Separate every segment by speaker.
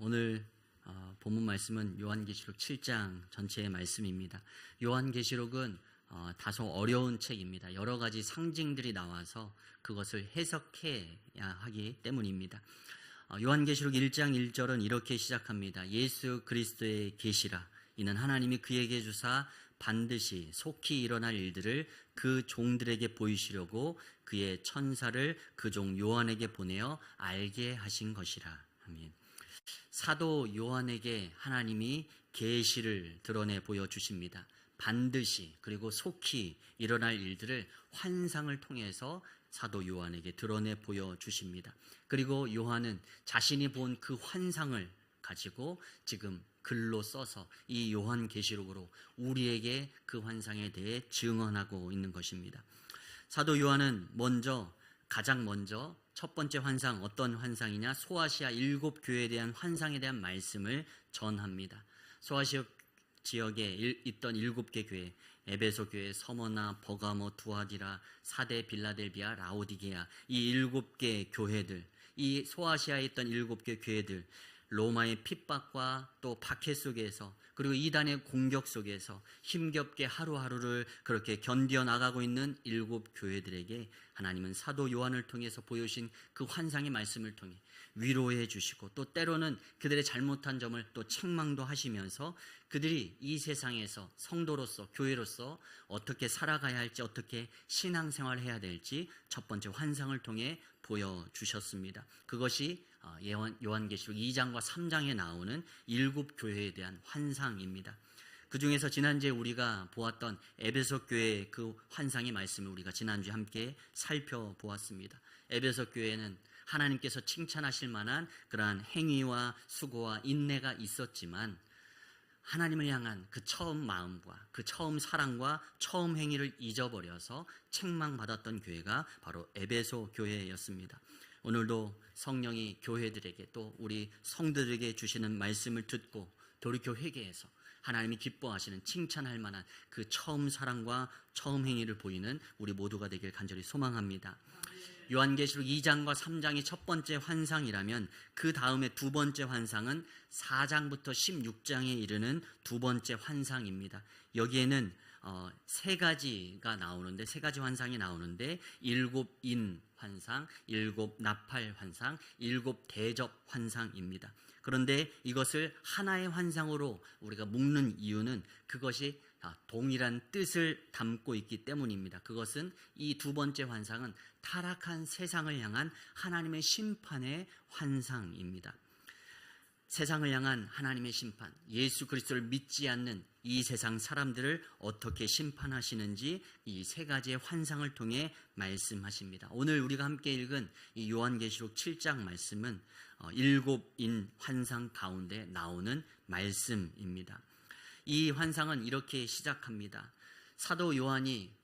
Speaker 1: 오늘 본문 말씀은 요한계시록 7장 전체의 말씀입니다. 요한계시록은 다소 어려운 책입니다. 여러 가지 상징들이 나와서 그것을 해석해야 하기 때문입니다. 요한계시록 1장 1절은 이렇게 시작합니다. 예수 그리스도의 계시라. 이는 하나님이 그에게 주사 반드시 속히 일어날 일들을 그 종들에게 보이시려고 그의 천사를 그 종 요한에게 보내어 알게 하신 것이라. 아멘. 사도 요한에게 하나님이 계시를 드러내 보여주십니다. 반드시 그리고 속히 일어날 일들을 환상을 통해서 사도 요한에게 드러내 보여주십니다. 그리고 요한은 자신이 본 그 환상을 가지고 지금 글로 써서 이 요한계시록으로 우리에게 그 환상에 대해 증언하고 있는 것입니다. 사도 요한은 가장 먼저 첫 번째 환상, 어떤 환상이냐? 소아시아 7교회에 대한 환상에 대한 말씀을 전합니다. 소아시아 지역에 있던 7개 교회, 에베소 교회, 서머나, 버가모, 두아디라, 사데, 빌라델비아, 라오디게아, 이 7개 교회들, 이 소아시아에 있던 7개 교회들, 로마의 핍박과 또 박해 속에서 그리고 이단의 공격 속에서 힘겹게 하루하루를 그렇게 견뎌 나가고 있는 7교회들에게 하나님은 사도 요한을 통해서 보여주신 그 환상의 말씀을 통해 위로해 주시고 또 때로는 그들의 잘못한 점을 또 책망도 하시면서 그들이 이 세상에서 성도로서 교회로서 어떻게 살아가야 할지 어떻게 신앙생활을 해야 될지 첫 번째 환상을 통해 보여주셨습니다. 그것이 요한계시록 2장과 3장에 나오는 7교회에 대한 환상입니다. 그 중에서 지난주에 우리가 보았던 에베소 교회의 그 환상의 말씀을 우리가 지난주에 함께 살펴보았습니다. 에베소 교회는 하나님께서 칭찬하실 만한 그러한 행위와 수고와 인내가 있었지만 하나님을 향한 그 처음 마음과 그 처음 사랑과 처음 행위를 잊어버려서 책망받았던 교회가 바로 에베소 교회였습니다. 오늘도 성령이 교회들에게 또 우리 성도들에게 주시는 말씀을 듣고 돌이켜 회개해서 하나님이 기뻐하시는 칭찬할 만한 그 처음 사랑과 처음 행위를 보이는 우리 모두가 되길 간절히 소망합니다. 요한계시록 2장과 3장이 첫 번째 환상이라면 그 다음에 두 번째 환상은 4장부터 16장에 이르는 두 번째 환상입니다. 여기에는 세 가지 환상이 나오는데 7인 환상, 7 나팔 환상, 7 대접 환상입니다. 그런데 이것을 하나의 환상으로 우리가 묶는 이유는 그것이 동일한 뜻을 담고 있기 때문입니다. 그것은 이 두 번째 환상은 타락한 세상을 향한 하나님의 심판의 환상입니다. 세상을 향한 하나님의 심판, 예수 그리스도를 믿지 않는 이 세상 사람들을 어떻게 심판하시는지 이 세 가지의 환상을 통해 말씀하십니다. 오늘 우리가 함께 읽은 이 요한계시록 7장 말씀은 7인 환상 가운데 나오는 말씀입니다. 이 환상은 이렇게 시작합니다. 사도 요한이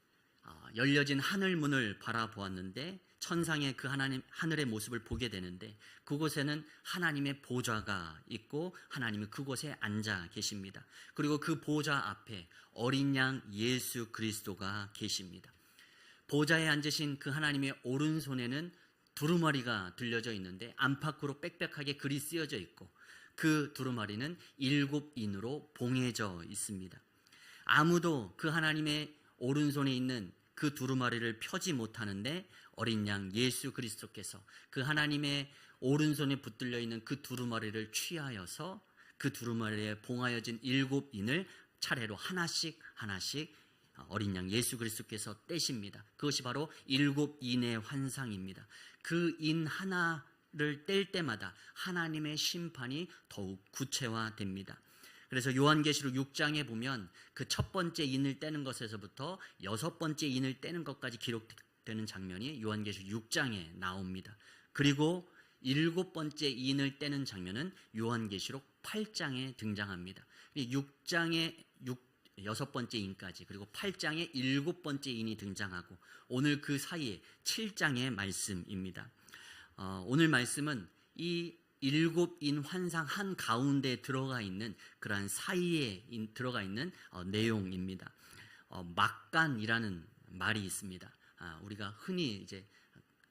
Speaker 1: 열려진 하늘문을 바라보았는데 천상의 그 하늘의 모습을 보게 되는데 그곳에는 하나님의 보좌가 있고 하나님이 그곳에 앉아 계십니다. 그리고 그 보좌 앞에 어린 양 예수 그리스도가 계십니다. 보좌에 앉으신 그 하나님의 오른손에는 두루마리가 들려져 있는데 안팎으로 빽빽하게 글이 쓰여져 있고 그 두루마리는 7인으로 봉해져 있습니다. 아무도 그 하나님의 오른손에 있는 그 두루마리를 펴지 못하는데 어린 양 예수 그리스도께서 그 하나님의 오른손에 붙들려 있는 그 두루마리를 취하여서 그 두루마리에 봉하여진 7인을 차례로 하나씩 어린 양 예수 그리스도께서 떼십니다. 그것이 바로 7인의 환상입니다. 그 인 하나를 뗄 때마다 하나님의 심판이 더욱 구체화됩니다. 그래서 요한계시록 6장에 보면 그 첫 번째 인을 떼는 것에서부터 6번째 인을 떼는 것까지 기록되는 장면이 요한계시록 6장에 나옵니다. 그리고 7번째 인을 떼는 장면은 요한계시록 8장에 등장합니다. 6장에 6번째 인까지 그리고 8장에 7번째 인이 등장하고 오늘 그 사이에 7장의 말씀입니다. 오늘 말씀은 이 7인 환상 한 가운데 들어가 있는 그러한 사이에 들어가 있는 내용입니다. 막간이라는 말이 있습니다. 우리가 흔히 이제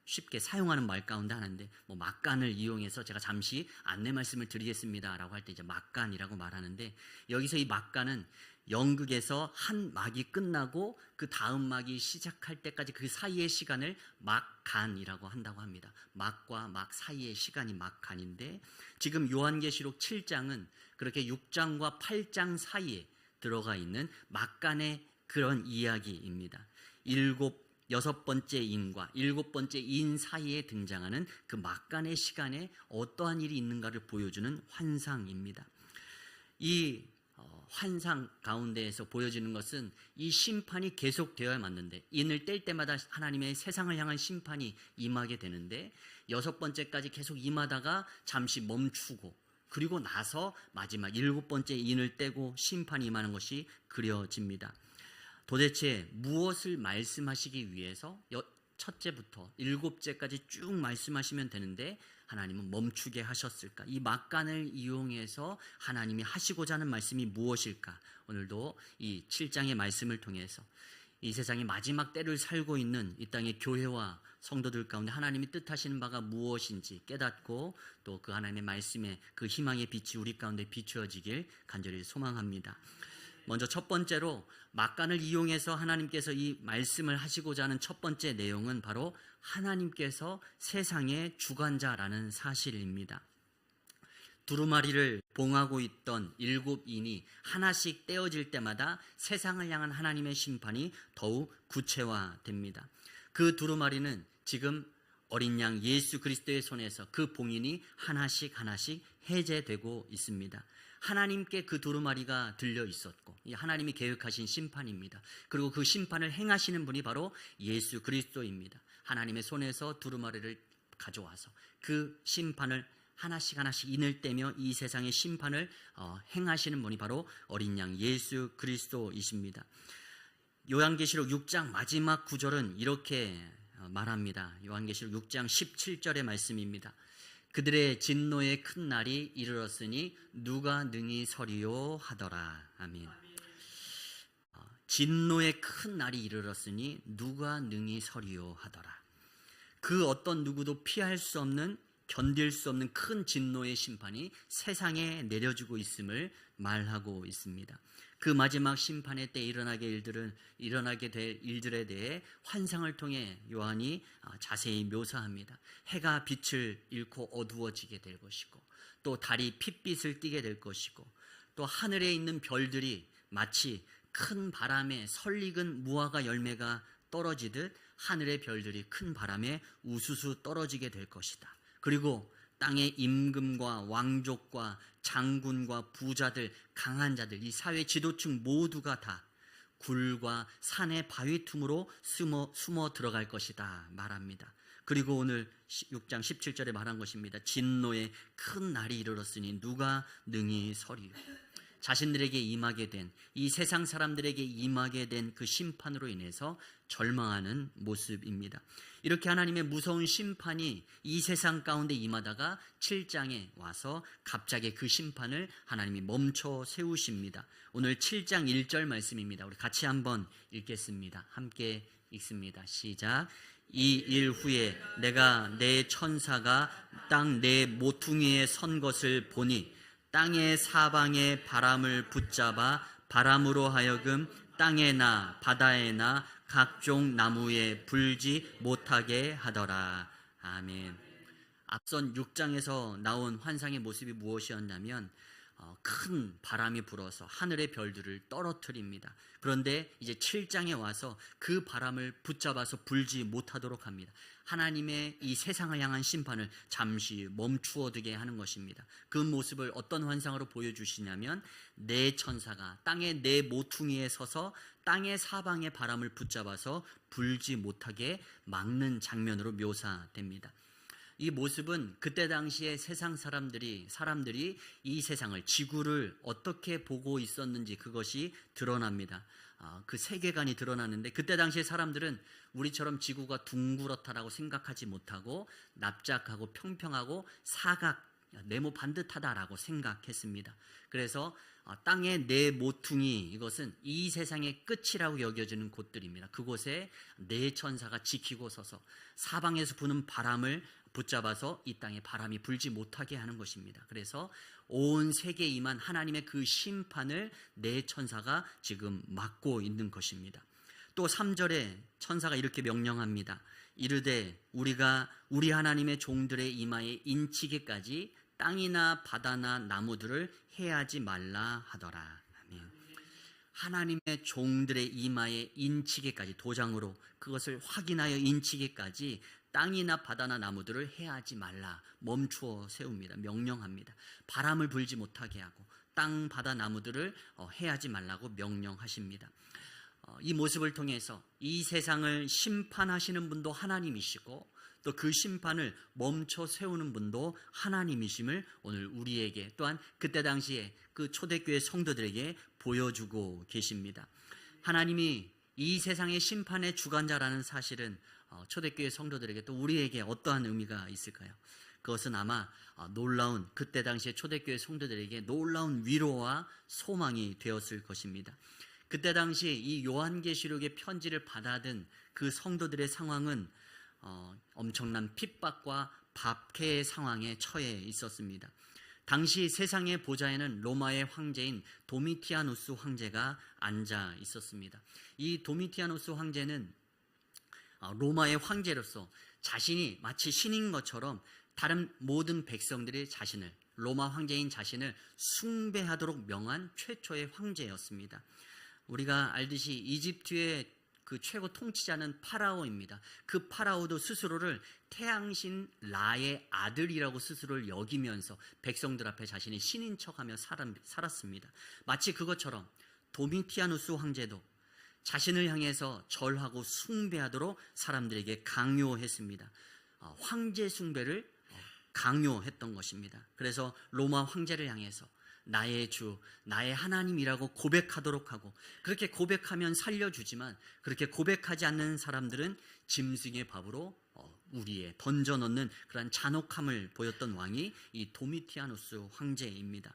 Speaker 1: 쉽게 사용하는 말 가운데 하나인데, 뭐 막간을 이용해서 제가 잠시 안내 말씀을 드리겠습니다라고 할 때 이제 막간이라고 말하는데, 여기서 이 막간은 연극에서 한 막이 끝나고 그 다음 막이 시작할 때까지 그 사이의 시간을 막간이라고 한다고 합니다. 막과 막 사이의 시간이 막간인데, 지금 요한계시록 7장은 그렇게 6장과 8장 사이에 들어가 있는 막간의 그런 이야기입니다. 여섯 번째 인과 일곱 번째 인 사이에 등장하는 그 막간의 시간에 어떠한 일이 있는가를 보여주는 환상입니다. 이 환상 가운데에서 보여지는 것은 이 심판이 계속되어야 맞는데, 인을 뗄 때마다 하나님의 세상을 향한 심판이 임하게 되는데, 여섯 번째까지 계속 임하다가 잠시 멈추고, 그리고 나서 마지막 일곱 번째 인을 떼고 심판이 임하는 것이 그려집니다. 도대체 무엇을 말씀하시기 위해서 첫째부터 일곱째까지 쭉 말씀하시면 되는데 하나님은 멈추게 하셨을까? 이 막간을 이용해서 하나님이 하시고자 하는 말씀이 무엇일까? 오늘도 이 7장의 말씀을 통해서 이 세상의 마지막 때를 살고 있는 이 땅의 교회와 성도들 가운데 하나님이 뜻하시는 바가 무엇인지 깨닫고, 또 그 하나님의 말씀에 그 희망의 빛이 우리 가운데 비추어지길 간절히 소망합니다. 먼저 첫 번째로 막간을 이용해서 하나님께서 이 말씀을 하시고자 하는 첫 번째 내용은 바로 하나님께서 세상의 주관자라는 사실입니다. 두루마리를 봉하고 있던 일곱 인이 하나씩 떼어질 때마다 세상을 향한 하나님의 심판이 더욱 구체화됩니다. 그 두루마리는 지금 어린 양 예수 그리스도의 손에서 그 봉인이 하나씩 해제되고 있습니다. 하나님께 그 두루마리가 들려 있었고, 이 하나님이 계획하신 심판입니다. 그리고 그 심판을 행하시는 분이 바로 예수 그리스도입니다. 하나님의 손에서 두루마리를 가져와서 그 심판을 하나씩 인을 떼며 이 세상의 심판을 행하시는 분이 바로 어린 양 예수 그리스도이십니다. 요한계시록 6장 마지막 구절은 이렇게 말합니다. 요한계시록 6장 17절의 말씀입니다. 그들의 진노의 큰 날이 이르렀으니 누가 능히 서리요 하더라. 아멘. 진노의 큰 날이 이르렀으니 누가 능히 서리요 하더라. 그 어떤 누구도 피할 수 없는, 견딜 수 없는 큰 진노의 심판이 세상에 내려지고 있음을 말하고 있습니다. 그 마지막 심판의 때 일어나게 될 일들에 대해 환상을 통해 요한이 자세히 묘사합니다. 해가 빛을 잃고 어두워지게 될 것이고, 또 달이 핏빛을 띠게 될 것이고, 또 하늘에 있는 별들이 마치 큰 바람에 설익은 무화과 열매가 떨어지듯 하늘의 별들이 큰 바람에 우수수 떨어지게 될 것이다. 그리고 땅의 임금과 왕족과 장군과 부자들, 강한 자들, 이 사회 지도층 모두가 다 굴과 산의 바위 틈으로 숨어 들어갈 것이다 말합니다. 그리고 오늘 6장 17절에 말한 것입니다. 진노의 큰 날이 이르렀으니 누가 능히 서리요. 자신들에게 임하게 된, 이 세상 사람들에게 임하게 된 그 심판으로 인해서 절망하는 모습입니다. 이렇게 하나님의 무서운 심판이 이 세상 가운데 임하다가 7장에 와서 갑자기 그 심판을 하나님이 멈춰 세우십니다. 오늘 7장 1절 말씀입니다. 우리 같이 한번 읽겠습니다. 함께 읽습니다. 시작. 이 일 후에 내가 내 천사가 땅 내 모퉁이에 선 것을 보니 땅의 사방에 바람을 붙잡아 바람으로 하여금 땅에나 바다에나 각종 나무에 불지 못하게 하더라. 아멘. 앞선 6장에서 나온 환상의 모습이 무엇이었냐면 큰 바람이 불어서 하늘의 별들을 떨어뜨립니다. 그런데 이제 7장에 와서 그 바람을 붙잡아서 불지 못하도록 합니다. 하나님의 이 세상을 향한 심판을 잠시 멈추어 두게 하는 것입니다. 그 모습을 어떤 환상으로 보여주시냐면, 내 천사가 땅의 내 모퉁이에 서서 땅의 사방의 바람을 붙잡아서 불지 못하게 막는 장면으로 묘사됩니다. 이 모습은 그때 당시에 세상 사람들이 이 세상을, 지구를 어떻게 보고 있었는지 그것이 드러납니다. 그 세계관이 드러나는데, 그때 당시에 사람들은 우리처럼 지구가 둥그렇다라고 생각하지 못하고 납작하고 평평하고 네모 반듯하다라고 생각했습니다. 그래서 땅의 네 모퉁이, 이것은 이 세상의 끝이라고 여겨지는 곳들입니다. 그곳에 네 천사가 지키고 서서 사방에서 부는 바람을 붙잡아서 이 땅에 바람이 불지 못하게 하는 것입니다. 그래서 온 세계에 임한 하나님의 그 심판을 네 천사가 지금 맡고 있는 것입니다. 또 3절에 천사가 이렇게 명령합니다. 이르되 우리가 우리 하나님의 종들의 이마에 인치기까지 땅이나 바다나 나무들을 해하지 말라 하더라. 아멘. 하나님의 종들의 이마에 인치기까지, 도장으로 그것을 확인하여 인치기까지 땅이나 바다나 나무들을 해하지 말라, 멈추어 세웁니다. 명령합니다. 바람을 불지 못하게 하고 땅, 바다, 나무들을 해하지 말라고 명령하십니다. 이 모습을 통해서 이 세상을 심판하시는 분도 하나님이시고 또 그 심판을 멈춰 세우는 분도 하나님이심을 오늘 우리에게, 또한 그때 당시에 그 초대교회 성도들에게 보여주고 계십니다. 하나님이 이 세상의 심판의 주관자라는 사실은 초대교회 성도들에게, 또 우리에게 어떠한 의미가 있을까요? 그것은 아마 놀라운, 그때 당시에 초대교회 성도들에게 놀라운 위로와 소망이 되었을 것입니다. 그때 당시 이 요한계시록의 편지를 받아든 그 성도들의 상황은 엄청난 핍박과 박해의 상황에 처해 있었습니다. 당시 세상의 보좌에는 로마의 황제인 도미티아누스 황제가 앉아 있었습니다. 이 도미티아누스 황제는 로마의 황제로서 자신이 마치 신인 것처럼 다른 모든 백성들이 자신을, 로마 황제인 자신을 숭배하도록 명한 최초의 황제였습니다. 우리가 알듯이 이집트의 그 최고 통치자는 파라오입니다. 그 파라오도 스스로를 태양신 라의 아들이라고 스스로를 여기면서 백성들 앞에 자신이 신인 척하며 살았습니다. 마치 그것처럼 도미티아누스 황제도 자신을 향해서 절하고 숭배하도록 사람들에게 강요했습니다. 황제 숭배를 강요했던 것입니다. 그래서 로마 황제를 향해서 나의 주, 나의 하나님이라고 고백하도록 하고, 그렇게 고백하면 살려주지만 그렇게 고백하지 않는 사람들은 짐승의 밥으로 우리에 던져넣는 그러한 잔혹함을 보였던 왕이 이 도미티아누스 황제입니다.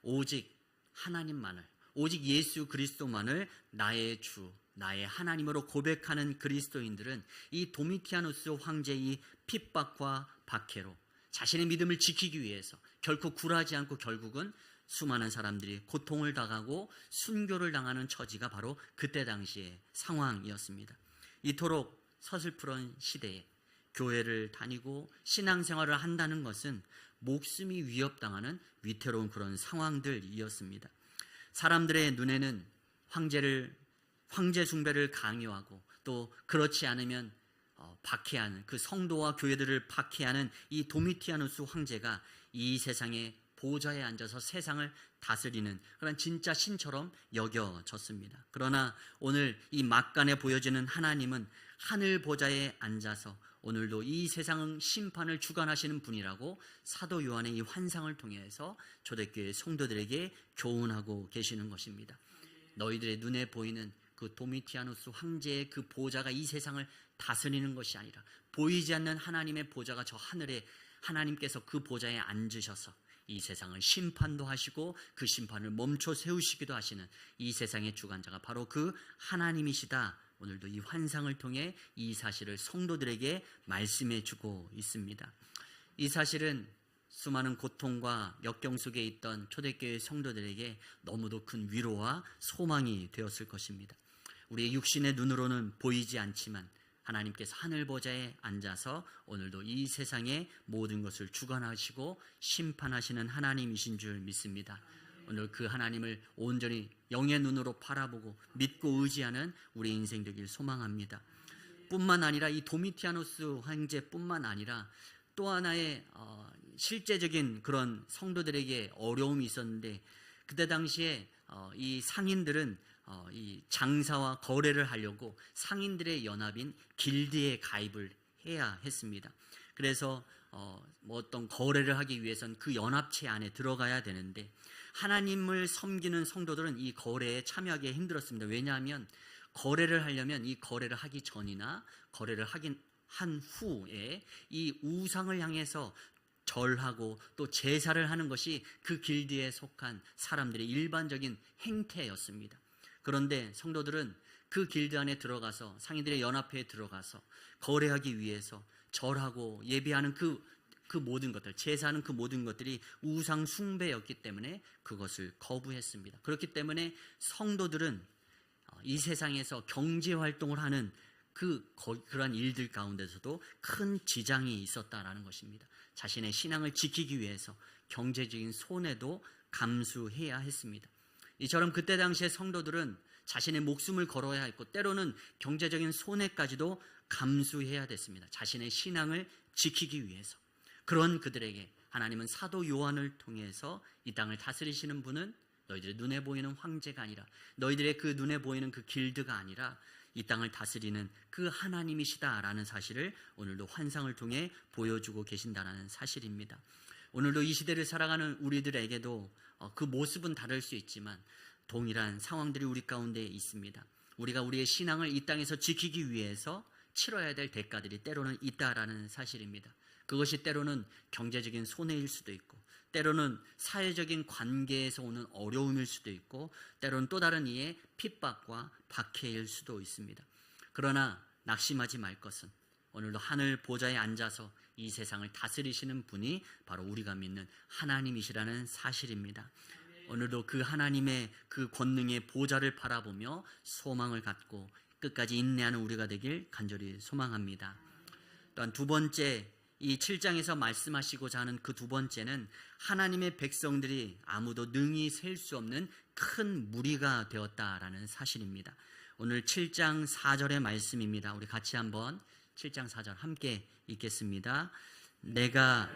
Speaker 1: 오직 하나님만을, 오직 예수 그리스도만을 나의 주, 나의 하나님으로 고백하는 그리스도인들은 이 도미티아누스 황제의 핍박과 박해로 자신의 믿음을 지키기 위해서 결코 굴하지 않고 결국은 수많은 사람들이 고통을 당하고 순교를 당하는 처지가 바로 그때 당시의 상황이었습니다. 이토록 서슬프런 시대에 교회를 다니고 신앙생활을 한다는 것은 목숨이 위협당하는 위태로운 그런 상황들이었습니다. 사람들의 눈에는 황제 숭배를 강요하고 또 그렇지 않으면 박해하는, 그 성도와 교회들을 박해하는 이 도미티아누스 황제가 이 세상에 보좌에 앉아서 세상을 다스리는 그런 진짜 신처럼 여겨졌습니다. 그러나 오늘 이 막간에 보여지는 하나님은 하늘 보좌에 앉아서 오늘도 이 세상 심판을 주관하시는 분이라고 사도 요한의 이 환상을 통해서 초대교회 성도들에게 교훈하고 계시는 것입니다. 너희들의 눈에 보이는 그 도미티아누스 황제의 그 보좌가 이 세상을 다스리는 것이 아니라 보이지 않는 하나님의 보좌가 저 하늘에, 하나님께서 그 보좌에 앉으셔서 이 세상을 심판도 하시고 그 심판을 멈춰 세우시기도 하시는 이 세상의 주관자가 바로 그 하나님이시다. 오늘도 이 환상을 통해 이 사실을 성도들에게 말씀해 주고 있습니다. 이 사실은 수많은 고통과 역경 속에 있던 초대교회 성도들에게 너무도 큰 위로와 소망이 되었을 것입니다. 우리의 육신의 눈으로는 보이지 않지만 하나님께서 하늘 보좌에 앉아서 오늘도 이 세상의 모든 것을 주관하시고 심판하시는 하나님이신 줄 믿습니다. 오늘 그 하나님을 온전히 영의 눈으로 바라보고 믿고 의지하는 우리 인생 되길 소망합니다. 뿐만 아니라 이 도미티아누스 황제뿐만 아니라 또 하나의 실제적인 그런 성도들에게 어려움이 있었는데, 그때 당시에 이 상인들은 이 장사와 거래를 하려고 상인들의 연합인 길드에 가입을 해야 했습니다. 그래서 어떤 거래를 하기 위해선 그 연합체 안에 들어가야 되는데 하나님을 섬기는 성도들은 이 거래에 참여하기 힘들었습니다. 왜냐하면 거래를 하려면 이 거래를 하기 전이나 거래를 한 후에 이 우상을 향해서 절하고 또 제사를 하는 것이 그 길드에 속한 사람들의 일반적인 행태였습니다. 그런데 성도들은 그 길드 안에 들어가서 상인들의 연합회에 들어가서 거래하기 위해서 절하고 예배하는 그 모든 것들, 제사하는 그 모든 것들이 우상 숭배였기 때문에 그것을 거부했습니다. 그렇기 때문에 성도들은 이 세상에서 경제 활동을 하는 그러한 일들 가운데서도 큰 지장이 있었다라는 것입니다. 자신의 신앙을 지키기 위해서 경제적인 손해도 감수해야 했습니다. 이처럼 그때 당시에 성도들은 자신의 목숨을 걸어야 했고 때로는 경제적인 손해까지도 감수해야 됐습니다. 자신의 신앙을 지키기 위해서. 그런 그들에게 하나님은 사도 요한을 통해서 이 땅을 다스리시는 분은 너희들의 눈에 보이는 황제가 아니라, 너희들의 그 눈에 보이는 그 길드가 아니라 이 땅을 다스리는 그 하나님이시다라는 사실을 오늘도 환상을 통해 보여주고 계신다는 사실입니다. 오늘도 이 시대를 살아가는 우리들에게도 그 모습은 다를 수 있지만 동일한 상황들이 우리 가운데 있습니다. 우리가 우리의 신앙을 이 땅에서 지키기 위해서 치러야 될 대가들이 때로는 있다라는 사실입니다. 그것이 때로는 경제적인 손해일 수도 있고, 때로는 사회적인 관계에서 오는 어려움일 수도 있고, 때로는 또 다른 이의 핍박과 박해일 수도 있습니다. 그러나 낙심하지 말 것은 오늘도 하늘 보좌에 앉아서 이 세상을 다스리시는 분이 바로 우리가 믿는 하나님이시라는 사실입니다. 오늘도 그 하나님의 그 권능의 보좌를 바라보며 소망을 갖고 끝까지 인내하는 우리가 되길 간절히 소망합니다. 또한 두 번째, 이 7장에서 말씀하시고자 하는 그 두 번째는 하나님의 백성들이 아무도 능히 셀 수 없는 큰 무리가 되었다라는 사실입니다. 오늘 7장 4절의 말씀입니다. 우리 같이 한번 7장 4절 함께 읽겠습니다. 내가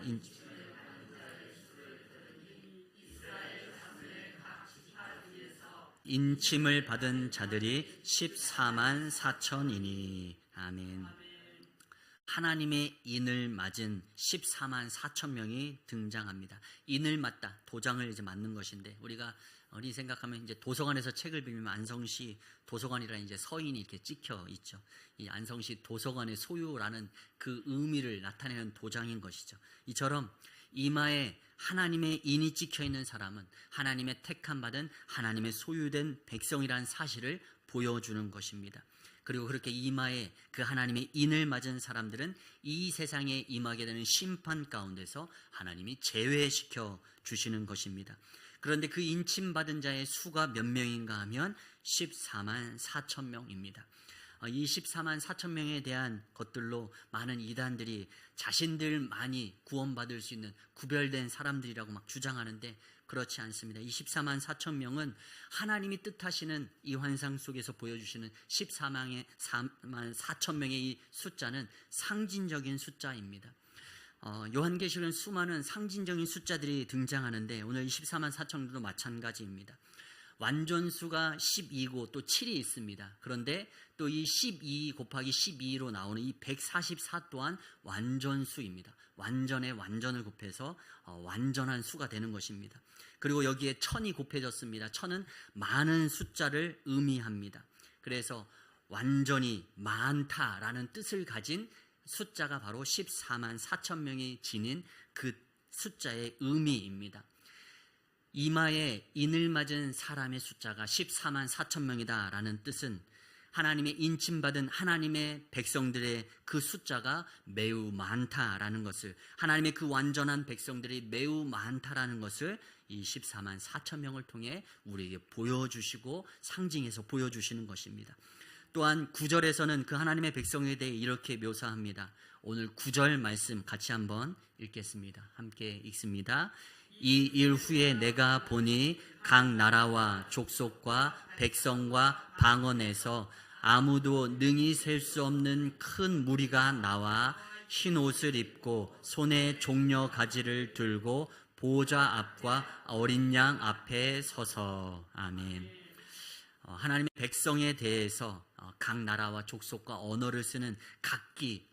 Speaker 1: 인침을 받은 자들이 14만 4천이니. 아멘. 하나님의 인을 맞은 14만 4천 명이 등장합니다. 인을 맞다, 도장을 이제 맞는 것인데, 우리가 어리 생각하면 이제 도서관에서 책을 빌리면 안성시 도서관이라는 이제 서인이 이렇게 찍혀 있죠. 이 안성시 도서관의 소유라는 그 의미를 나타내는 도장인 것이죠. 이처럼 이마에 하나님의 인이 찍혀 있는 사람은 하나님의 택함 받은 하나님의 소유된 백성이라는 사실을 보여주는 것입니다. 그리고 그렇게 이마에 그 하나님의 인을 맞은 사람들은 이 세상에 임하게 되는 심판 가운데서 하나님이 제외시켜 주시는 것입니다. 그런데 그 인침받은 자의 수가 몇 명인가 하면 14만 4천 명입니다. 이 14만 4천 명에 대한 것들로 많은 이단들이 자신들만이 구원받을 수 있는 구별된 사람들이라고 막 주장하는데 그렇지 않습니다. 이 14만 4천 명은 하나님이 뜻하시는 이 환상 속에서 보여주시는 14만 4천 명의 이 숫자는 상징적인 숫자입니다. 요한계시록은 수많은 상징적인 숫자들이 등장하는데 오늘 24만 4천도 마찬가지입니다. 완전수가 12고 또 7이 있습니다. 그런데 또 이 12 곱하기 12로 나오는 이 144 또한 완전수입니다. 완전의 완전을 곱해서 완전한 수가 되는 것입니다. 그리고 여기에 1000이 곱해졌습니다. 1000은 많은 숫자를 의미합니다. 그래서 완전히 많다라는 뜻을 가진 숫자가 바로 14만 4천 명이 지닌 그 숫자의 의미입니다. 이마에 인을 맞은 사람의 숫자가 14만 4천 명이다라는 뜻은 하나님의 인침받은 하나님의 백성들의 그 숫자가 매우 많다라는 것을, 하나님의 그 완전한 백성들이 매우 많다라는 것을 이 14만 4천 명을 통해 우리에게 보여주시고 상징해서 보여주시는 것입니다. 또한 9절에서는 그 하나님의 백성에 대해 이렇게 묘사합니다. 오늘 9절 말씀 같이 한번 읽겠습니다. 함께 읽습니다. 이 일 후에 내가 보니 각 나라와 족속과 백성과 방언에서 아무도 능히 셀 수 없는 큰 무리가 나와 흰 옷을 입고 손에 종려 가지를 들고 보좌 앞과 어린 양 앞에 서서. 아멘. 하나님의 백성에 대해서 각 나라와 족속과 언어를 쓰는 각기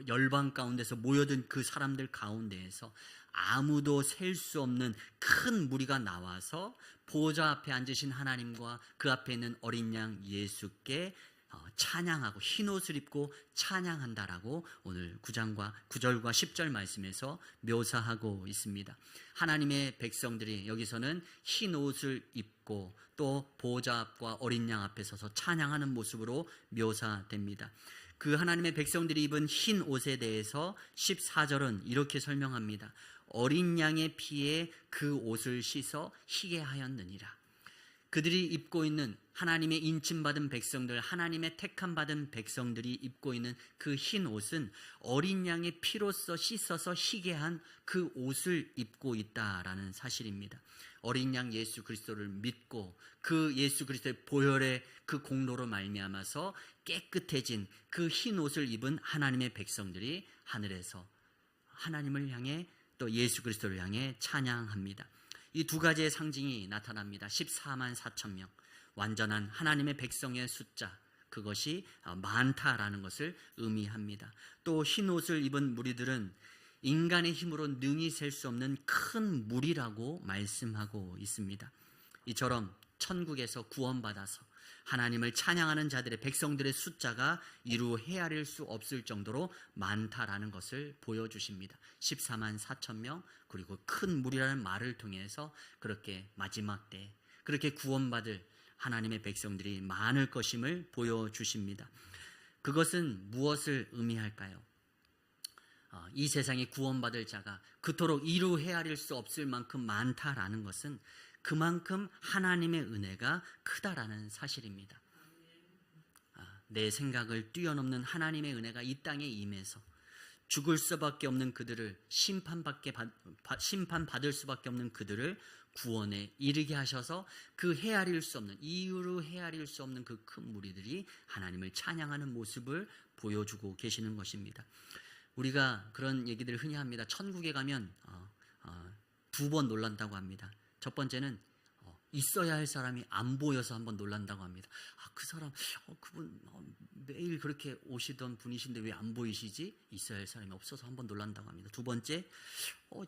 Speaker 1: 열방 가운데서 모여든 그 사람들 가운데에서 아무도 셀 수 없는 큰 무리가 나와서 보좌 앞에 앉으신 하나님과 그 앞에 있는 어린 양 예수께 찬양하고 흰 옷을 입고 찬양한다라고 오늘 9절과 10절 말씀에서 묘사하고 있습니다. 하나님의 백성들이 여기서는 흰 옷을 입고 또 보좌 앞과 어린 양 앞에 서서 찬양하는 모습으로 묘사됩니다. 그 하나님의 백성들이 입은 흰 옷에 대해서 14절은 이렇게 설명합니다. 어린 양의 피에 그 옷을 씻어 희게 하였느니라. 그들이 입고 있는 하나님의 인침받은 백성들, 하나님의 택함받은 백성들이 입고 있는 그 흰 옷은 어린 양의 피로써 씻어서 희게 한 그 옷을 입고 있다라는 사실입니다. 어린 양 예수 그리스도를 믿고 그 예수 그리스도의 보혈의 그 공로로 말미암아서 깨끗해진 그 흰 옷을 입은 하나님의 백성들이 하늘에서 하나님을 향해 또 예수 그리스도를 향해 찬양합니다. 이 두 가지의 상징이 나타납니다. 14만 4천 명, 완전한 하나님의 백성의 숫자, 그것이 많다라는 것을 의미합니다. 또 흰 옷을 입은 무리들은 인간의 힘으로 능히 셀 수 없는 큰 무리라고 말씀하고 있습니다. 이처럼 천국에서 구원받아서 하나님을 찬양하는 자들의 백성들의 숫자가 이루 헤아릴 수 없을 정도로 많다라는 것을 보여주십니다. 14만 4천 명, 그리고 큰 무리라는 말을 통해서 그렇게 마지막 때 그렇게 구원받을 하나님의 백성들이 많을 것임을 보여주십니다. 그것은 무엇을 의미할까요? 이 세상에 구원받을 자가 그토록 이루 헤아릴 수 없을 만큼 많다라는 것은 그만큼 하나님의 은혜가 크다라는 사실입니다. 내 생각을 뛰어넘는 하나님의 은혜가 이 땅에 임해서 죽을 수밖에 없는 그들을 심판받을 수밖에 없는 그들을 구원에 이르게 하셔서 그 헤아릴 수 없는, 이유로 헤아릴 수 없는 그 큰 무리들이 하나님을 찬양하는 모습을 보여주고 계시는 것입니다. 우리가 그런 얘기들을 흔히 합니다. 천국에 가면 두 번 놀란다고 합니다. 첫 번째는 있어야 할 사람이 안 보여서 한번 놀란다고 합니다. 그 사람, 그분 매일 그렇게 오시던 분이신데 왜 안 보이시지? 있어야 할 사람이 없어서 한번 놀란다고 합니다. 두 번째,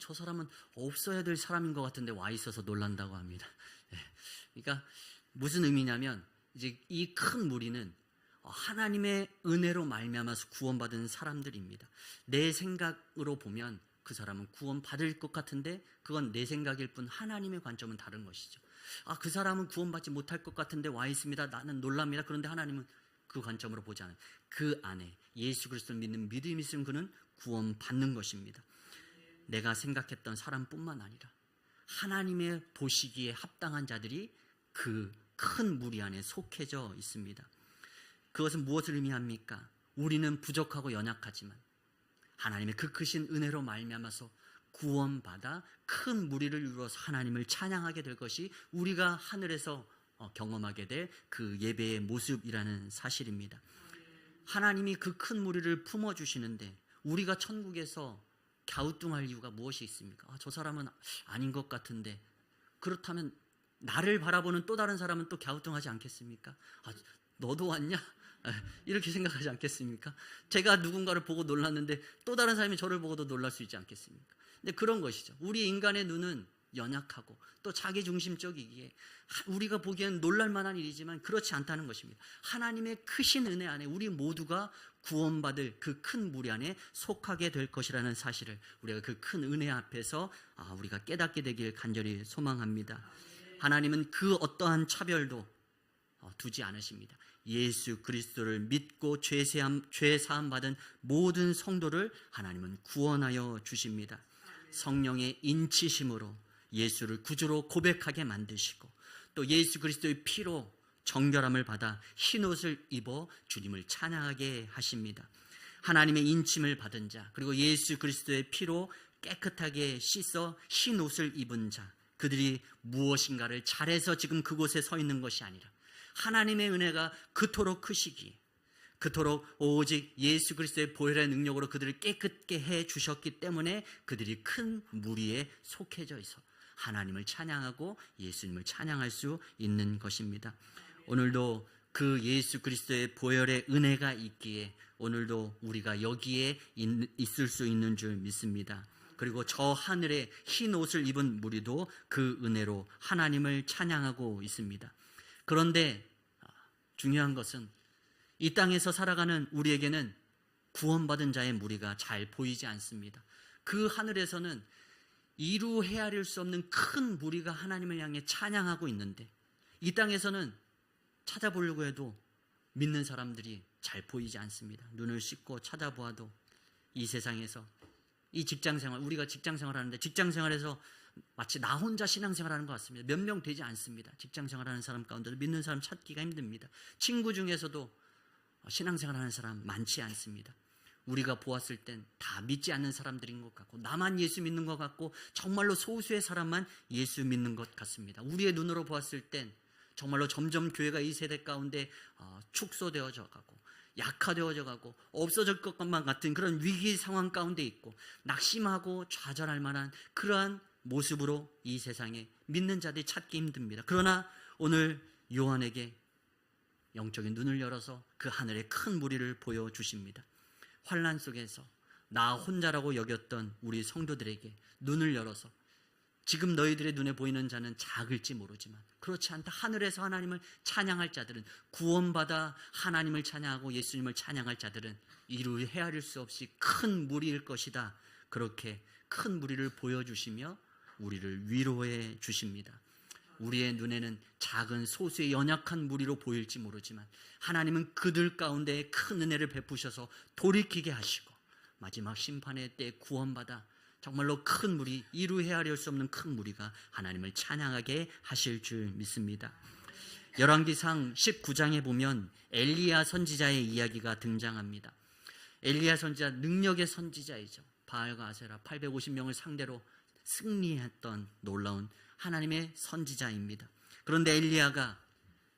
Speaker 1: 저 사람은 없어야 될 사람인 것 같은데 와 있어서 놀란다고 합니다. 그러니까 무슨 의미냐면 이제 이 큰 무리는 하나님의 은혜로 말미암아서 구원받은 사람들입니다. 내 생각으로 보면 그 사람은 구원받을 것 같은데 그건 내 생각일 뿐 하나님의 관점은 다른 것이죠. 그 사람은 구원받지 못할 것 같은데 와 있습니다. 나는 놀랍니다. 그런데 하나님은 그 관점으로 보지 않아요. 그 안에 예수 그리스도를 믿는 믿음이 있으면 그는 구원받는 것입니다. 내가 생각했던 사람뿐만 아니라 하나님의 보시기에 합당한 자들이 그 큰 무리 안에 속해져 있습니다. 그것은 무엇을 의미합니까? 우리는 부족하고 연약하지만 하나님의 그 크신 은혜로 말미암아서 구원받아 큰 무리를 이루어서 하나님을 찬양하게 될 것이 우리가 하늘에서 경험하게 될 그 예배의 모습이라는 사실입니다. 하나님이 그 큰 무리를 품어주시는데 우리가 천국에서 갸우뚱할 이유가 무엇이 있습니까? 저 사람은 아닌 것 같은데, 그렇다면 나를 바라보는 또 다른 사람은 또 갸우뚱하지 않겠습니까? 너도 왔냐? 이렇게 생각하지 않겠습니까? 제가 누군가를 보고 놀랐는데 또 다른 사람이 저를 보고도 놀랄 수 있지 않겠습니까? 근데 그런 것이죠. 우리 인간의 눈은 연약하고 또 자기중심적이기에 우리가 보기엔 놀랄만한 일이지만 그렇지 않다는 것입니다. 하나님의 크신 은혜 안에 우리 모두가 구원받을 그 큰 무리 안에 속하게 될 것이라는 사실을 우리가 그 큰 은혜 앞에서 우리가 깨닫게 되길 간절히 소망합니다. 하나님은 그 어떠한 차별도 두지 않으십니다. 예수 그리스도를 믿고 죄 사함 받은 모든 성도를 하나님은 구원하여 주십니다. 성령의 인치심으로 예수를 구주로 고백하게 만드시고 또 예수 그리스도의 피로 정결함을 받아 흰옷을 입어 주님을 찬양하게 하십니다. 하나님의 인침을 받은 자, 그리고 예수 그리스도의 피로 깨끗하게 씻어 흰옷을 입은 자, 그들이 무엇인가를 잘해서 지금 그곳에 서 있는 것이 아니라 하나님의 은혜가 그토록 크시기에, 그토록 오직 예수 그리스도의 보혈의 능력으로 그들을 깨끗게 해 주셨기 때문에 그들이 큰 무리에 속해져 있어 하나님을 찬양하고 예수님을 찬양할 수 있는 것입니다. 오늘도 그 예수 그리스도의 보혈의 은혜가 있기에 오늘도 우리가 여기에 있을 수 있는 줄 믿습니다. 그리고 저 하늘에 흰 옷을 입은 무리도 그 은혜로 하나님을 찬양하고 있습니다. 그런데 중요한 것은 이 땅에서 살아가는 우리에게는 구원받은 자의 무리가 잘 보이지 않습니다. 그 하늘에서는 이루 헤아릴 수 없는 큰 무리가 하나님을 향해 찬양하고 있는데 이 땅에서는 찾아보려고 해도 믿는 사람들이 잘 보이지 않습니다. 눈을 씻고 찾아보아도 이 세상에서 이 직장생활, 우리가 직장생활 하는데 직장생활에서 마치 나 혼자 신앙생활하는 것 같습니다. 몇 명 되지 않습니다. 직장생활하는 사람 가운데도 믿는 사람 찾기가 힘듭니다. 친구 중에서도 신앙생활하는 사람 많지 않습니다. 우리가 보았을 땐 다 믿지 않는 사람들인 것 같고 나만 예수 믿는 것 같고 정말로 소수의 사람만 예수 믿는 것 같습니다. 우리의 눈으로 보았을 땐 정말로 점점 교회가 이 세대 가운데 축소되어져 가고 약화되어져 가고 없어질 것만 같은 그런 위기 상황 가운데 있고 낙심하고 좌절할 만한 그러한 모습으로 이 세상에 믿는 자들이 찾기 힘듭니다. 그러나 오늘 요한에게 영적인 눈을 열어서 그 하늘의 큰 무리를 보여주십니다. 환난 속에서 나 혼자라고 여겼던 우리 성도들에게 눈을 열어서 지금 너희들의 눈에 보이는 자는 작을지 모르지만 그렇지 않다. 하늘에서 하나님을 찬양할 자들은 구원받아 하나님을 찬양하고 예수님을 찬양할 자들은 이루 헤아릴 수 없이 큰 무리일 것이다. 그렇게 큰 무리를 보여주시며 우리를 위로해 주십니다. 우리의 눈에는 작은 소수의 연약한 무리로 보일지 모르지만 하나님은 그들 가운데 큰 은혜를 베푸셔서 돌이키게 하시고 마지막 심판의 때 구원받아 정말로 큰 무리, 이루 헤아릴 수 없는 큰 무리가 하나님을 찬양하게 하실 줄 믿습니다. 열왕기상 19장에 보면 엘리야 선지자의 이야기가 등장합니다. 엘리야 선지자 능력의 선지자이죠. 바알과 아세라 850명을 상대로 승리했던 놀라운 하나님의 선지자입니다. 그런데 엘리야가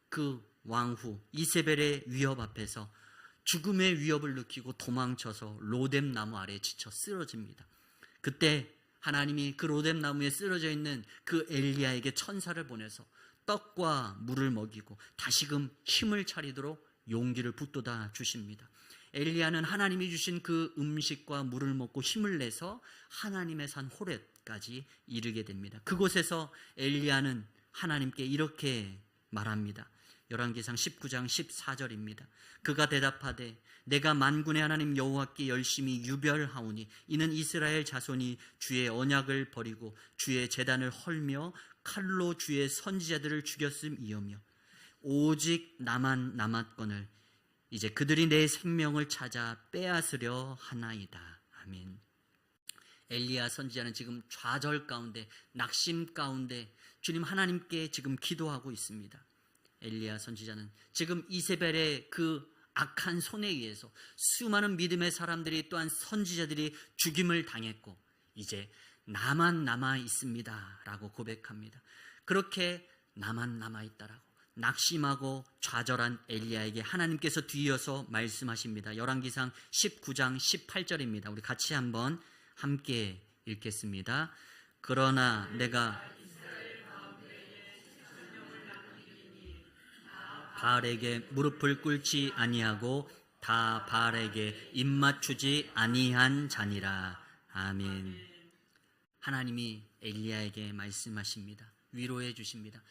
Speaker 1: 그 왕후 이세벨의 위협 앞에서 죽음의 위협을 느끼고 도망쳐서 로뎀 나무 아래에 지쳐 쓰러집니다. 그때 하나님이 그 로뎀 나무에 쓰러져 있는 그 엘리야에게 천사를 보내서 떡과 물을 먹이고 다시금 힘을 차리도록 용기를 북돋아 주십니다. 엘리야는 하나님이 주신 그 음식과 물을 먹고 힘을 내서 하나님의 산 호렙까지 이르게 됩니다. 그곳에서 엘리야는 하나님께 이렇게 말합니다. 열왕기상 19장 14절입니다. 그가 대답하되 내가 만군의 하나님 여호와께 열심히 유별하오니 이는 이스라엘 자손이 주의 언약을 버리고 주의 제단을 헐며 칼로 주의 선지자들을 죽였음이오며 오직 나만 남았거늘 이제 그들이 내 생명을 찾아 빼앗으려 하나이다. 아멘. 엘리야 선지자는 지금 좌절 가운데 낙심 가운데 주님 하나님께 지금 기도하고 있습니다. 엘리야 선지자는 지금 이세벨의 그 악한 손에 의해서 수많은 믿음의 사람들이 또한 선지자들이 죽임을 당했고 이제 나만 남아 있습니다 라고 고백합니다. 그렇게 나만 남아 있다라고 낙심하고 좌절한 엘리야에게 하나님께서 뒤이어서 말씀하십니다. 열왕기상 19장 18절입니다. 우리 같이 한번 함께 읽겠습니다. 그러나 내가 바알에게 무릎을 꿇지 아니하고 다 바알에게 입맞추지 아니한 자니라. 아멘. 하나님이 엘리야에게 말씀하십니다. 위로해 주십니다.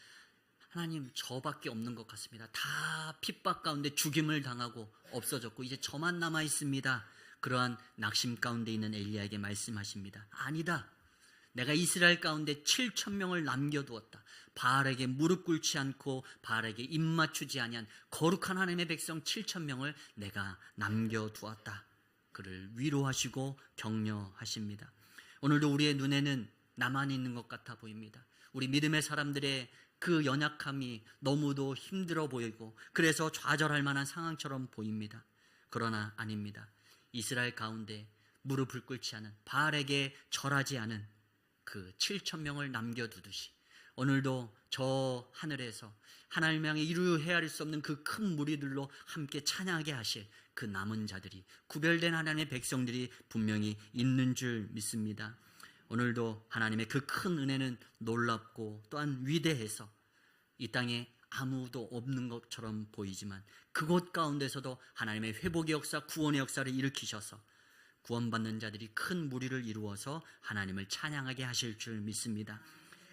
Speaker 1: 하나님 저밖에 없는 것 같습니다. 다 핍박 가운데 죽임을 당하고 없어졌고 이제 저만 남아 있습니다. 그러한 낙심 가운데 있는 엘리야에게 말씀하십니다. 아니다. 내가 이스라엘 가운데 7,000명을 남겨두었다. 바알에게 무릎 꿇지 않고 바알에게 입맞추지 아니한 거룩한 하나님의 백성 7,000명을 내가 남겨두었다. 그를 위로하시고 격려하십니다. 오늘도 우리의 눈에는 나만 있는 것 같아 보입니다. 우리 믿음의 사람들의 그 연약함이 너무도 힘들어 보이고 그래서 좌절할 만한 상황처럼 보입니다. 그러나 아닙니다. 이스라엘 가운데 무릎을 꿇지 않은 바알에게 절하지 않은 그 7,000명을 남겨두듯이 오늘도 저 하늘에서 하나님 향해 이루 헤아릴 수 없는 그 큰 무리들로 함께 찬양하게 하실 그 남은 자들이 구별된 하나님의 백성들이 분명히 있는 줄 믿습니다. 오늘도 하나님의 그 큰 은혜는 놀랍고 또한 위대해서 이 땅에 아무도 없는 것처럼 보이지만 그곳 가운데서도 하나님의 회복의 역사, 구원의 역사를 일으키셔서 구원받는 자들이 큰 무리를 이루어서 하나님을 찬양하게 하실 줄 믿습니다.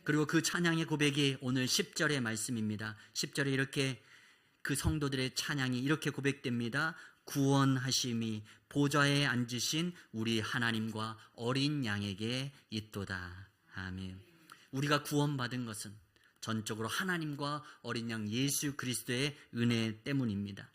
Speaker 1: 그리고 그 찬양의 고백이 오늘 10절의 말씀입니다. 10절에 이렇게 그 성도들의 찬양이 이렇게 고백됩니다. 구원하심이 보좌에 앉으신 우리 하나님과 어린 양에게 있도다. 아멘. 우리가 구원받은 것은 전적으로 하나님과 어린 양 예수 그리스도의 은혜 때문입니다.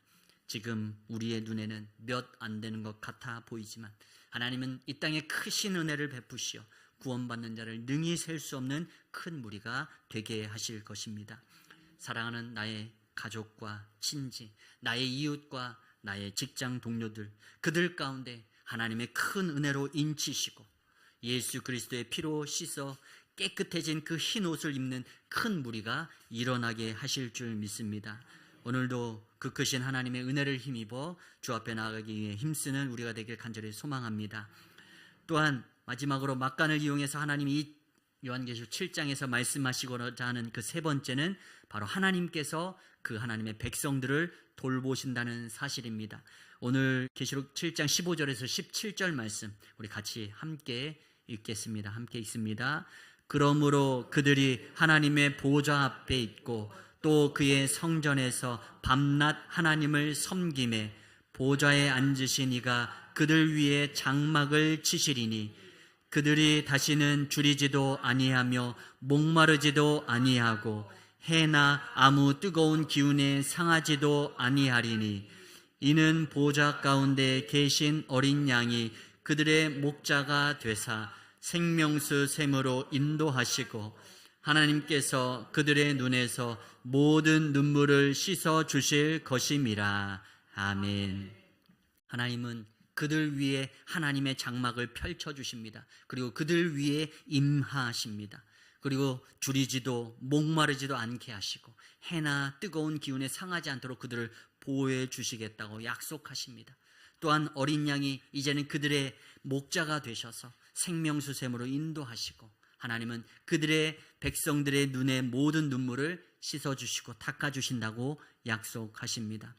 Speaker 1: 지금 우리의 눈에는 몇 안 되는 것 같아 보이지만 하나님은 이 땅에 크신 은혜를 베푸시어 구원받는 자를 능히 셀 수 없는 큰 무리가 되게 하실 것입니다. 사랑하는 나의 가족과 친지, 나의 이웃과 나의 직장 동료들, 그들 가운데 하나님의 큰 은혜로 인치시고 예수 그리스도의 피로 씻어 깨끗해진 그 흰 옷을 입는 큰 무리가 일어나게 하실 줄 믿습니다. 오늘도 그 크신 하나님의 은혜를 힘입어 주 앞에 나아가기 위해 힘쓰는 우리가 되길 간절히 소망합니다. 또한 마지막으로 막간을 이용해서 하나님이 이 요한계시록 7장에서 말씀하시고자 하는 그 세 번째는 바로 하나님께서 그 하나님의 백성들을 돌보신다는 사실입니다. 오늘 계시록 7장 15절에서 17절 말씀 우리 같이 함께 읽겠습니다. 함께 읽습니다. 그러므로 그들이 하나님의 보좌 앞에 있고 또 그의 성전에서 밤낮 하나님을 섬김에 보좌에 앉으신 이가 그들 위에 장막을 치시리니 그들이 다시는 줄이지도 아니하며 목마르지도 아니하고 해나 아무 뜨거운 기운에 상하지도 아니하리니 이는 보좌 가운데 계신 어린 양이 그들의 목자가 되사 생명수 샘으로 인도하시고 하나님께서 그들의 눈에서 모든 눈물을 씻어 주실 것임이라. 아멘. 하나님은 그들 위에 하나님의 장막을 펼쳐주십니다. 그리고 그들 위에 임하십니다. 그리고 줄이지도 목마르지도 않게 하시고 해나 뜨거운 기운에 상하지 않도록 그들을 보호해 주시겠다고 약속하십니다. 또한 어린 양이 이제는 그들의 목자가 되셔서 생명수샘으로 인도하시고 하나님은 그들의 백성들의 눈에 모든 눈물을 씻어주시고 닦아주신다고 약속하십니다.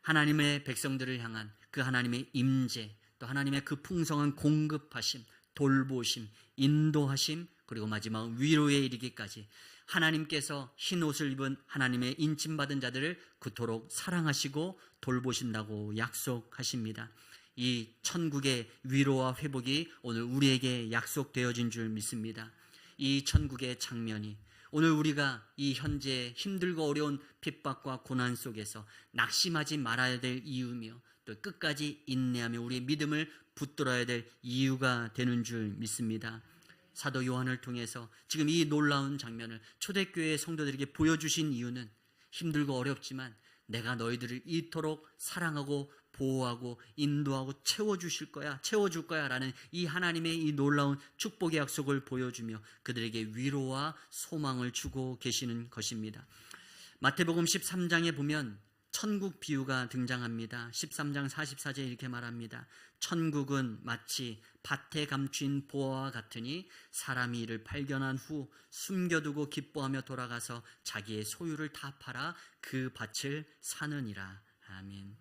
Speaker 1: 하나님의 백성들을 향한 그 하나님의 임재, 또 하나님의 그 풍성한 공급하심, 돌보심, 인도하심, 그리고 마지막 위로에 이르기까지 하나님께서 흰 옷을 입은 하나님의 인침받은 자들을 그토록 사랑하시고 돌보신다고 약속하십니다. 이 천국의 위로와 회복이 오늘 우리에게 약속되어진 줄 믿습니다. 이 천국의 장면이 오늘 우리가 이 현재 힘들고 어려운 핍박과 고난 속에서 낙심하지 말아야 될 이유며 또 끝까지 인내하며 우리의 믿음을 붙들어야 될 이유가 되는 줄 믿습니다. 사도 요한을 통해서 지금 이 놀라운 장면을 초대교회 성도들에게 보여주신 이유는 힘들고 어렵지만 내가 너희들을 이토록 사랑하고 보호하고 인도하고 채워줄 거야 라는 이 하나님의 이 놀라운 축복의 약속을 보여주며 그들에게 위로와 소망을 주고 계시는 것입니다. 마태복음 13장에 보면 천국 비유가 등장합니다. 13장 44절에 이렇게 말합니다. 천국은 마치 밭에 감춘 보화와 같으니 사람이 이를 발견한 후 숨겨두고 기뻐하며 돌아가서 자기의 소유를 다 팔아 그 밭을 사느니라. 아멘.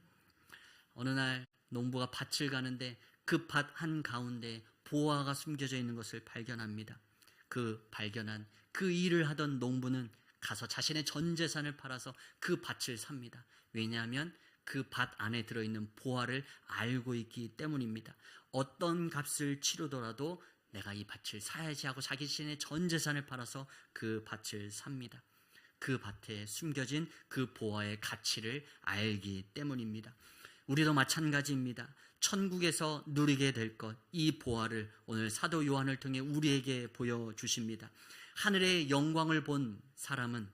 Speaker 1: 어느 날 농부가 밭을 가는데 그 밭 한가운데 보화가 숨겨져 있는 것을 발견합니다. 그 발견한 그 일을 하던 농부는 가서 자신의 전 재산을 팔아서 그 밭을 삽니다. 왜냐하면 그 밭 안에 들어있는 보화를 알고 있기 때문입니다. 어떤 값을 치르더라도 내가 이 밭을 사야지 하고 자기 자신의 전 재산을 팔아서 그 밭을 삽니다. 그 밭에 숨겨진 그 보화의 가치를 알기 때문입니다. 우리도 마찬가지입니다. 천국에서 누리게 될 것, 이 보화를 오늘 사도 요한을 통해 우리에게 보여주십니다. 하늘의 영광을 본 사람은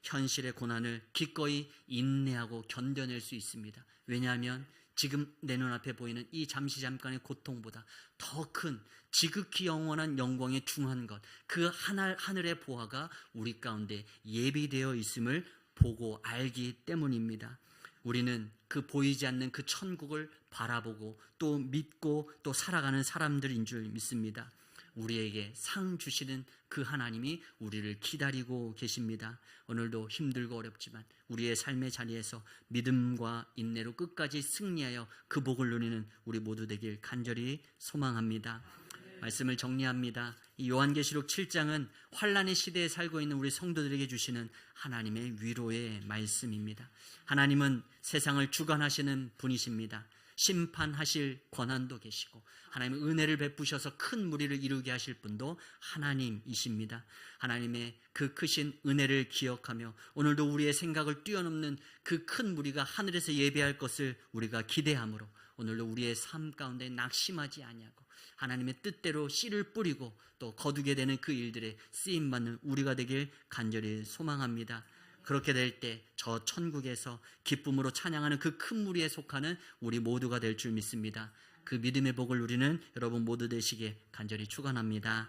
Speaker 1: 현실의 고난을 기꺼이 인내하고 견뎌낼 수 있습니다. 왜냐하면 지금 내 눈앞에 보이는 이 잠깐의 고통보다 더 큰 지극히 영원한 영광에 중한 것, 그 하늘의 보화가 우리 가운데 예비되어 있음을 보고 알기 때문입니다. 우리는 그 보이지 않는 그 천국을 바라보고 또 믿고 또 살아가는 사람들인 줄 믿습니다. 우리에게 상 주시는 그 하나님이 우리를 기다리고 계십니다. 오늘도 힘들고 어렵지만 우리의 삶의 자리에서 믿음과 인내로 끝까지 승리하여 그 복을 누리는 우리 모두 되길 간절히 소망합니다. 말씀을 정리합니다. 이 요한계시록 7장은 환란의 시대에 살고 있는 우리 성도들에게 주시는 하나님의 위로의 말씀입니다. 하나님은 세상을 주관하시는 분이십니다. 심판하실 권한도 계시고 하나님은 은혜를 베푸셔서 큰 무리를 이루게 하실 분도 하나님이십니다. 하나님의 그 크신 은혜를 기억하며 오늘도 우리의 생각을 뛰어넘는 그 큰 무리가 하늘에서 예배할 것을 우리가 기대함으로 오늘도 우리의 삶 가운데 낙심하지 아니하고 하나님의 뜻대로 씨를 뿌리고 또 거두게 되는 그 일들에 쓰임받는 우리가 되길 간절히 소망합니다. 그렇게 될 때 저 천국에서 기쁨으로 찬양하는 그 큰 무리에 속하는 우리 모두가 될 줄 믿습니다. 그 믿음의 복을 누리는 여러분 모두 되시기에 간절히 축원합니다.